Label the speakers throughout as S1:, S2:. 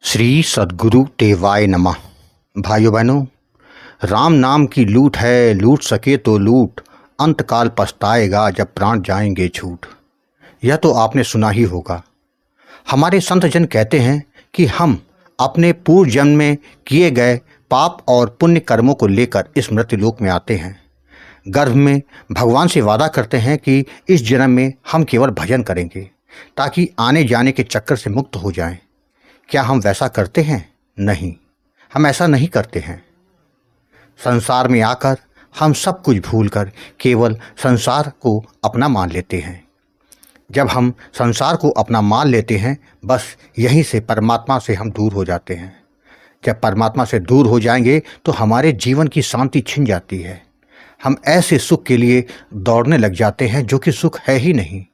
S1: श्री सद्गुरु देवाय नमः। भाइयों बहनों, राम नाम की लूट है, लूट सके तो लूट, अंतकाल पछताएगा जब प्राण जाएंगे छूट। यह तो आपने सुना ही होगा। हमारे संत जन कहते हैं कि हम अपने पूर्व जन्म में किए गए पाप और पुण्य कर्मों को लेकर इस मृत्युलोक में आते हैं। गर्भ में भगवान से वादा करते हैं कि इस जन्म में हम केवल भजन करेंगे ताकि आने जाने के चक्कर से मुक्त हो जाएं। क्या हम वैसा करते हैं? नहीं, हम ऐसा नहीं करते हैं। संसार में आकर हम सब कुछ भूलकर केवल संसार को अपना मान लेते हैं। जब हम संसार को अपना मान लेते हैं, बस यहीं से परमात्मा से हम दूर हो जाते हैं। जब परमात्मा से दूर हो जाएंगे तो हमारे जीवन की शांति छिन जाती है। हम ऐसे सुख के लिए दौड़ने लग जाते हैं जो कि सुख है ही नहीं।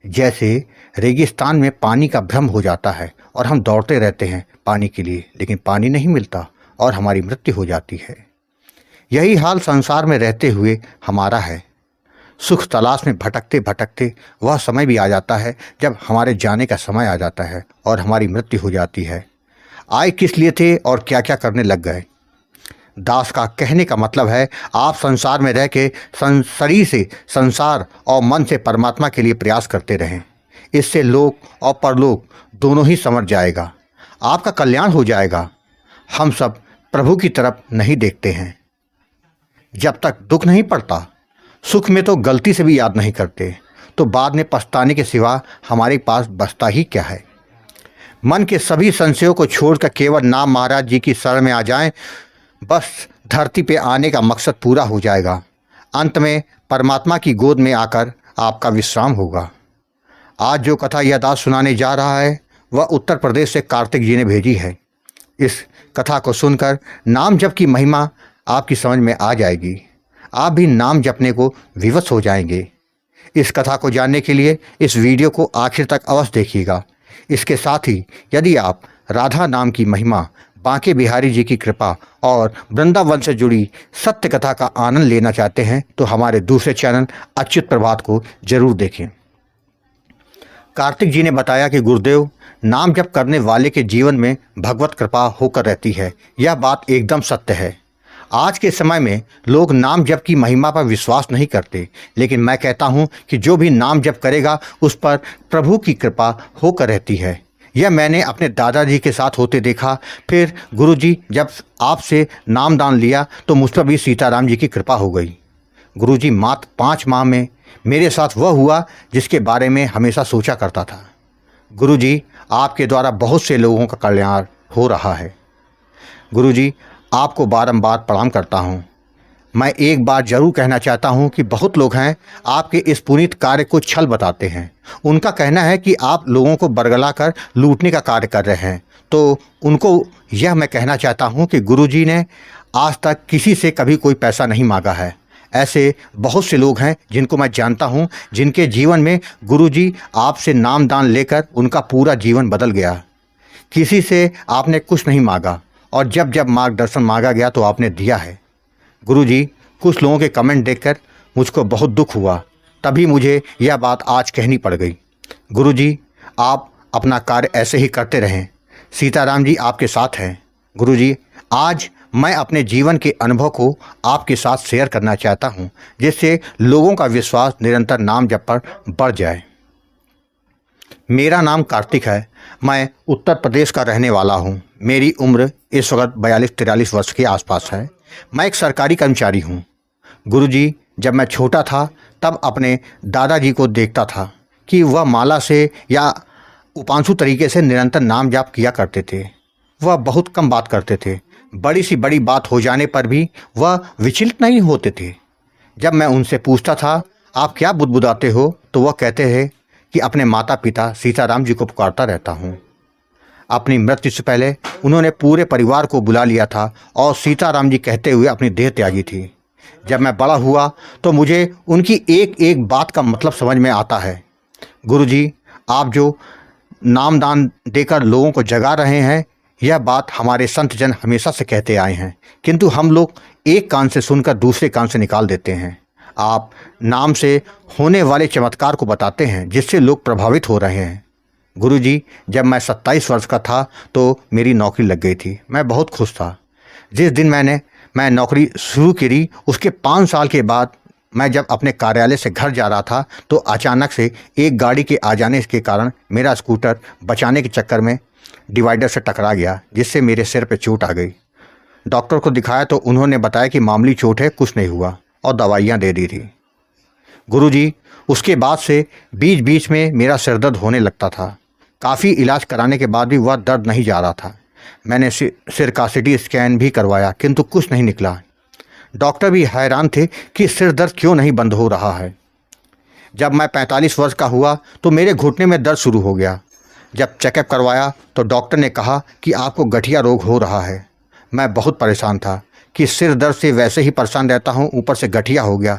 S1: जैसे रेगिस्तान में पानी का भ्रम हो जाता है और हम दौड़ते रहते हैं पानी के लिए, लेकिन पानी नहीं मिलता और हमारी मृत्यु हो जाती है। यही हाल संसार में रहते हुए हमारा है। सुख तलाश में भटकते भटकते वह समय भी आ जाता है जब हमारे जाने का समय आ जाता है और हमारी मृत्यु हो जाती है। आए किस लिए थे और क्या क्या करने लग गए। दास का कहने का मतलब है, आप संसार में रह के शरीर से संसार और मन से परमात्मा के लिए प्रयास करते रहें। इससे लोक और परलोक दोनों ही संवर जाएगा, आपका कल्याण हो जाएगा। हम सब प्रभु की तरफ नहीं देखते हैं। जब तक दुख नहीं पड़ता, सुख में तो गलती से भी याद नहीं करते, तो बाद में पछताने के सिवा हमारे पास बचता ही क्या है। मन के सभी संशयों को छोड़कर केवल नाम महाराज जी की शरण में आ जाएं, बस धरती पे आने का मकसद पूरा हो जाएगा। अंत में परमात्मा की गोद में आकर आपका विश्राम होगा। आज जो कथा यह दास सुनाने जा रहा है वह उत्तर प्रदेश से कार्तिक जी ने भेजी है। इस कथा को सुनकर नाम जप की महिमा आपकी समझ में आ जाएगी। आप भी नाम जपने को विवश हो जाएंगे। इस कथा को जानने के लिए इस वीडियो को आखिर तक अवश्य देखिएगा। इसके साथ ही यदि आप राधा नाम की महिमा, बांके बिहारी जी की कृपा और वृंदावन से जुड़ी सत्य कथा का आनंद लेना चाहते हैं तो हमारे दूसरे चैनल अच्युत प्रभात को जरूर देखें। कार्तिक जी ने बताया कि गुरुदेव, नाम जप करने वाले के जीवन में भगवत कृपा होकर रहती है। यह बात एकदम सत्य है। आज के समय में लोग नाम जप की महिमा पर विश्वास नहीं करते, लेकिन मैं कहता हूँ कि जो भी नाम जप करेगा उस पर प्रभु की कृपा होकर रहती है। यह मैंने अपने दादाजी के साथ होते देखा। फिर गुरुजी जब आपसे नाम दान लिया तो मुझ पर भी सीताराम जी की कृपा हो गई। गुरुजी मात्र 5 माह में मेरे साथ वह हुआ जिसके बारे में हमेशा सोचा करता था। गुरुजी, आपके द्वारा बहुत से लोगों का कल्याण हो रहा है। गुरुजी, आपको बारंबार प्रणाम करता हूँ। मैं एक बार जरूर कहना चाहता हूं कि बहुत लोग हैं आपके इस पुनीत कार्य को छल बताते हैं। उनका कहना है कि आप लोगों को बरगला कर लूटने का कार्य कर रहे हैं। तो उनको यह मैं कहना चाहता हूं कि गुरुजी ने आज तक किसी से कभी कोई पैसा नहीं मांगा है। ऐसे बहुत से लोग हैं जिनको मैं जानता हूं, जिनके जीवन में गुरुजी आपसे नाम दान लेकर उनका पूरा जीवन बदल गया। किसी से आपने कुछ नहीं मांगा और जब जब मार्गदर्शन मांगा गया तो आपने दिया है। गुरुजी, कुछ लोगों के कमेंट देखकर मुझको बहुत दुख हुआ, तभी मुझे यह बात आज कहनी पड़ गई। गुरुजी, आप अपना कार्य ऐसे ही करते रहें। सीताराम जी आपके साथ हैं। गुरुजी, आज मैं अपने जीवन के अनुभव को आपके साथ शेयर करना चाहता हूं, जिससे लोगों का विश्वास निरंतर नाम जप पर बढ़ जाए। मेरा नाम कार्तिक है। मैं उत्तर प्रदेश का रहने वाला हूं। मेरी उम्र इस वक्त 42-43 वर्ष के आसपास है। मैं एक सरकारी कर्मचारी हूँ। गुरुजी, जब मैं छोटा था तब अपने दादाजी को देखता था कि वह माला से या उपांशु तरीके से निरंतर नाम जाप किया करते थे। वह बहुत कम बात करते थे। बड़ी सी बड़ी बात हो जाने पर भी वह विचलित नहीं होते थे। जब मैं उनसे पूछता था, आप क्या बुदबुदाते हो, तो वह कहते थे कि अपने माता पिता सीताराम जी को पुकारता रहता हूँ। अपनी मृत्यु से पहले उन्होंने पूरे परिवार को बुला लिया था और सीताराम जी कहते हुए अपनी देह त्यागी थी। जब मैं बड़ा हुआ तो मुझे उनकी एक एक बात का मतलब समझ में आता है। गुरुजी, आप जो नामदान देकर लोगों को जगा रहे हैं, यह बात हमारे संत जन हमेशा से कहते आए हैं, किंतु हम लोग एक कान से सुनकर दूसरे कान से निकाल देते हैं। आप नाम से होने वाले चमत्कार को बताते हैं जिससे लोग प्रभावित हो रहे हैं। गुरुजी, जब मैं 27 वर्ष का था तो मेरी नौकरी लग गई थी। मैं बहुत खुश था। जिस दिन मैं नौकरी शुरू करी उसके 5 साल के बाद मैं जब अपने कार्यालय से घर जा रहा था तो अचानक से एक गाड़ी के आ जाने के कारण मेरा स्कूटर बचाने के चक्कर में डिवाइडर से टकरा गया, जिससे मेरे सिर पे चोट आ गई। डॉक्टर को दिखाया तो उन्होंने बताया कि मामूली चोट है, कुछ नहीं हुआ, और दवाइयाँ दे दी थी। गुरुजी, उसके बाद से बीच बीच में मेरा सिर दर्द होने लगता था। काफ़ी इलाज कराने के बाद भी वह दर्द नहीं जा रहा था। मैंने सिर का CT स्कैन भी करवाया किंतु कुछ नहीं निकला। डॉक्टर भी हैरान थे कि सिर दर्द क्यों नहीं बंद हो रहा है। जब मैं 45 वर्ष का हुआ तो मेरे घुटने में दर्द शुरू हो गया। जब चेकअप करवाया तो डॉक्टर ने कहा कि आपको गठिया रोग हो रहा है। मैं बहुत परेशान था कि सिर दर्द से वैसे ही परेशान रहता हूँ, ऊपर से गठिया हो गया,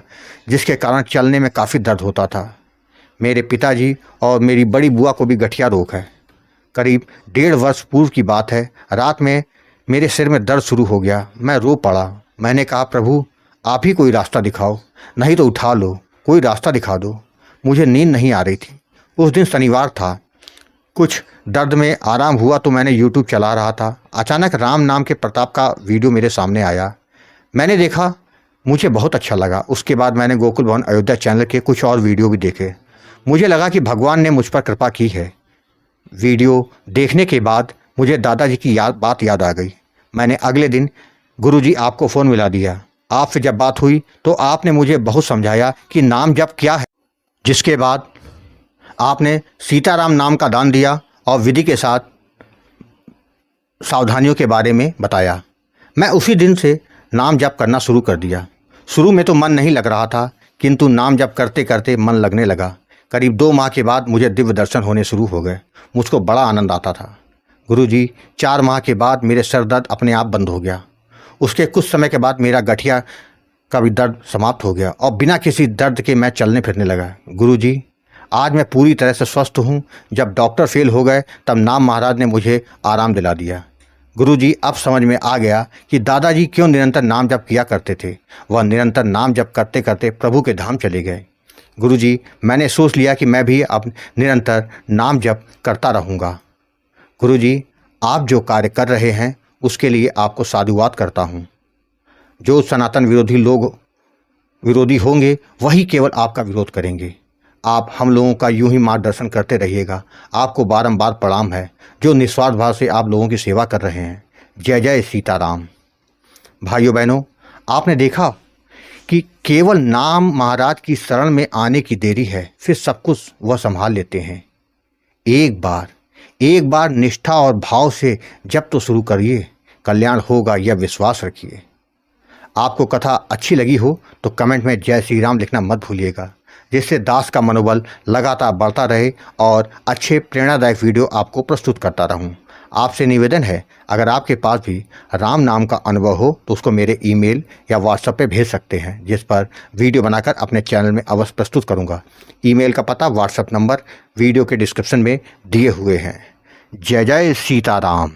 S1: जिसके कारण चलने में काफ़ी दर्द होता था। मेरे पिताजी और मेरी बड़ी बुआ को भी गठिया रोग है। करीब 1.5 वर्ष पूर्व की बात है। रात में मेरे सिर में दर्द शुरू हो गया। मैं रो पड़ा। मैंने कहा, प्रभु आप ही कोई रास्ता दिखाओ, नहीं तो उठा लो, कोई रास्ता दिखा दो। मुझे नींद नहीं आ रही थी। उस दिन शनिवार था। कुछ दर्द में आराम हुआ तो मैंने YouTube चला रहा था। अचानक राम नाम के प्रताप का वीडियो मेरे सामने आया। मैंने देखा, मुझे बहुत अच्छा लगा। उसके बाद मैंने गोकुल भवन अयोध्या चैनल के कुछ और वीडियो भी देखे। मुझे लगा कि भगवान ने मुझ पर कृपा की है। वीडियो देखने के बाद मुझे दादाजी की बात याद आ गई। मैंने अगले दिन गुरुजी आपको फ़ोन मिला दिया। आपसे जब बात हुई तो आपने मुझे बहुत समझाया कि नाम जप क्या है, जिसके बाद आपने सीताराम नाम का दान दिया और विधि के साथ सावधानियों के बारे में बताया। मैं उसी दिन से नाम जप करना शुरू कर दिया। शुरू में तो मन नहीं लग रहा था, किंतु नाम जप करते करते मन लगने लगा। करीब 2 माह के बाद मुझे दिव्य दर्शन होने शुरू हो गए। मुझको बड़ा आनंद आता था। गुरुजी, 4 माह के बाद मेरे सर दर्द अपने आप बंद हो गया। उसके कुछ समय के बाद मेरा गठिया का भी दर्द समाप्त हो गया और बिना किसी दर्द के मैं चलने फिरने लगा। गुरुजी, आज मैं पूरी तरह से स्वस्थ हूँ। जब डॉक्टर फेल हो गए तब नाम महाराज ने मुझे आराम दिला दिया। गुरुजी, अब समझ में आ गया कि दादाजी क्यों निरंतर नाम जप किया करते थे। वह निरंतर नाम जप करते करते प्रभु के धाम चले गए। गुरुजी, मैंने सोच लिया कि मैं भी अब निरंतर नाम जप करता रहूँगा। गुरुजी, आप जो कार्य कर रहे हैं उसके लिए आपको साधुवाद करता हूँ। जो सनातन विरोधी होंगे वही केवल आपका विरोध करेंगे। आप हम लोगों का यूं ही मार्गदर्शन करते रहिएगा। आपको बारंबार प्रणाम है जो निस्वार्थ भाव से आप लोगों की सेवा कर रहे हैं। जय जय सीताराम। भाइयों बहनों, आपने देखा कि केवल नाम महाराज की शरण में आने की देरी है, फिर सब कुछ वह संभाल लेते हैं। एक बार निष्ठा और भाव से जब तो शुरू करिए, कल्याण होगा यह विश्वास रखिए। आपको कथा अच्छी लगी हो तो कमेंट में जय श्री राम लिखना मत भूलिएगा, जिससे दास का मनोबल लगातार बढ़ता रहे और अच्छे प्रेरणादायक वीडियो आपको प्रस्तुत करता रहूं। आपसे निवेदन है, अगर आपके पास भी राम नाम का अनुभव हो तो उसको मेरे ईमेल या व्हाट्सएप पे भेज सकते हैं, जिस पर वीडियो बनाकर अपने चैनल में अवश्य प्रस्तुत करूंगा। ईमेल का पता, व्हाट्सएप नंबर वीडियो के डिस्क्रिप्शन में दिए हुए हैं। जय जय सीताराम।